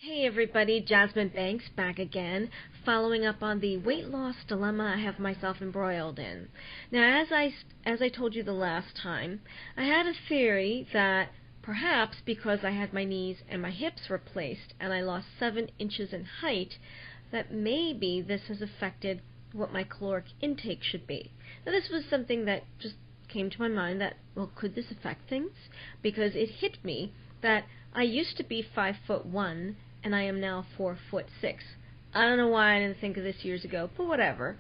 Hey everybody, Jazzmyn Banks back again, following up on the weight loss dilemma I have myself embroiled in. Now, as I told you the last time, I had a theory that perhaps because I had my knees and my hips replaced and I lost 7 inches in height, that maybe this has affected what my caloric intake should be. Now, this was something that just came to my mind that, well, could this affect things? Because it hit me that I used to be 5'1" and I am now 4'6". I don't know why I didn't think of this years ago, but whatever.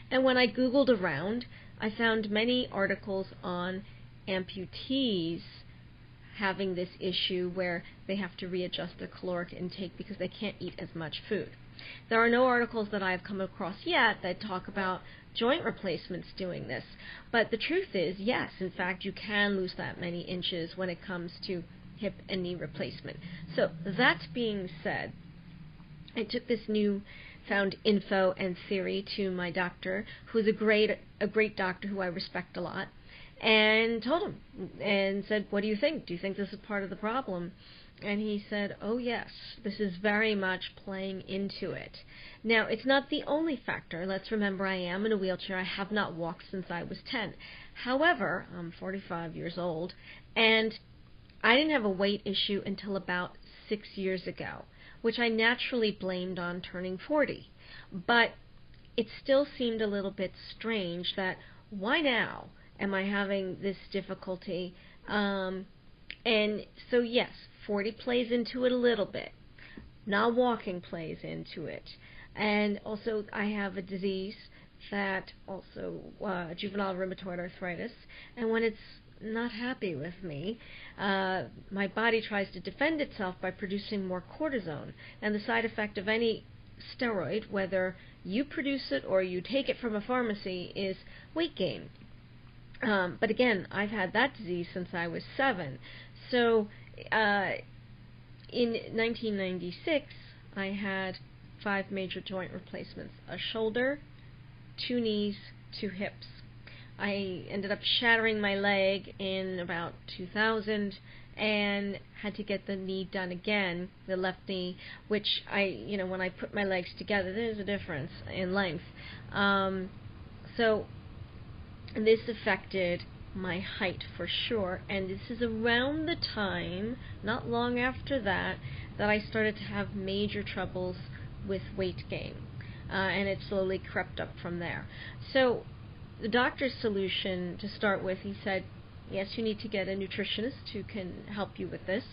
And when I Googled around, I found many articles on amputees having this issue where they have to readjust their caloric intake because they can't eat as much food. There are no articles that I've come across yet that talk about joint replacements doing this. But the truth is, yes, in fact, you can lose that many inches when it comes to hip and knee replacement. So that being said, I took this new found info and theory to my doctor, who's a great doctor who I respect a lot, and told him and said, what do you think? Do you think this is part of the problem? And he said, oh yes, this is very much playing into it. Now, it's not the only factor. Let's remember I am in a wheelchair. I have not walked since I was 10. However, I'm 45 years old, and I didn't have a weight issue until about 6 years ago, which I naturally blamed on turning 40. But it still seemed a little bit strange that why now am I having this difficulty? And so yes, 40 plays into it a little bit. Not walking plays into it. And also I have a disease that also juvenile rheumatoid arthritis, and when it's not happy with me, my body tries to defend itself by producing more cortisone. And the side effect of any steroid, whether you produce it or you take it from a pharmacy, is weight gain. But again, I've had that disease since I was 7. So in 1996, I had 5 major joint replacements: a shoulder, 2 knees, 2 hips. I ended up shattering my leg in about 2000 and had to get the knee done again, the left knee, which when I put my legs together, there's a difference in length. So this affected my height for sure, and this is around the time, not long after that, that I started to have major troubles with weight gain, and it slowly crept up from there. So the doctor's solution to start with, he said, yes, you need to get a nutritionist who can help you with this.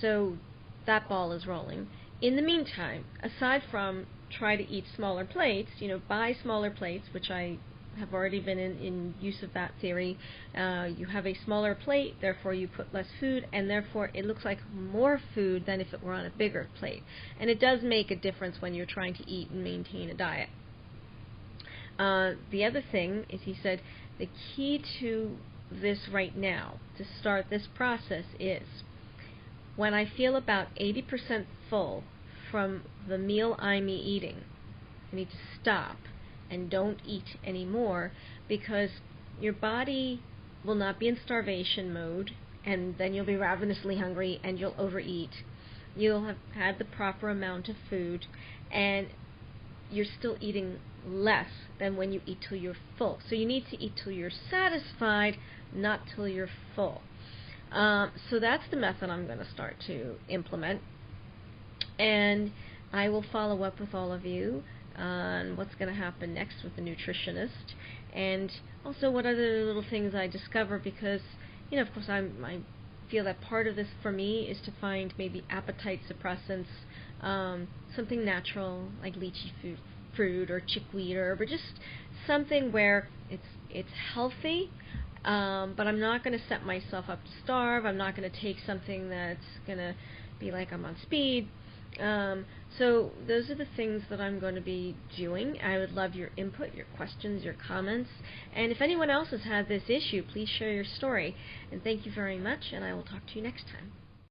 So that ball is rolling. In the meantime, aside from try to eat smaller plates, buy smaller plates, which I have already been in use of that theory. You have a smaller plate, therefore you put less food, and therefore it looks like more food than if it were on a bigger plate. And it does make a difference when you're trying to eat and maintain a diet. The other thing is, he said, the key to this right now, to start this process, is when I feel about 80% full from the meal I'm eating, I need to stop and don't eat anymore, because your body will not be in starvation mode, and then you'll be ravenously hungry and you'll overeat. You'll have had the proper amount of food, and you're still eating less than when you eat till you're full. So you need to eat till you're satisfied, not till you're full. So that's the method I'm going to start to implement, and I will follow up with all of you on what's going to happen next with the nutritionist, and also what other little things I discover, because of course I feel that part of this for me is to find maybe appetite suppressants, something natural like lychee fruit or chickweed herb, or just something where it's healthy, but I'm not going to set myself up to starve. I'm not going to take something that's going to be like I'm on speed. So those are the things that I'm going to be doing. I would love your input, your questions, your comments, and if anyone else has had this issue, please share your story. And thank you very much, and I will talk to you next time.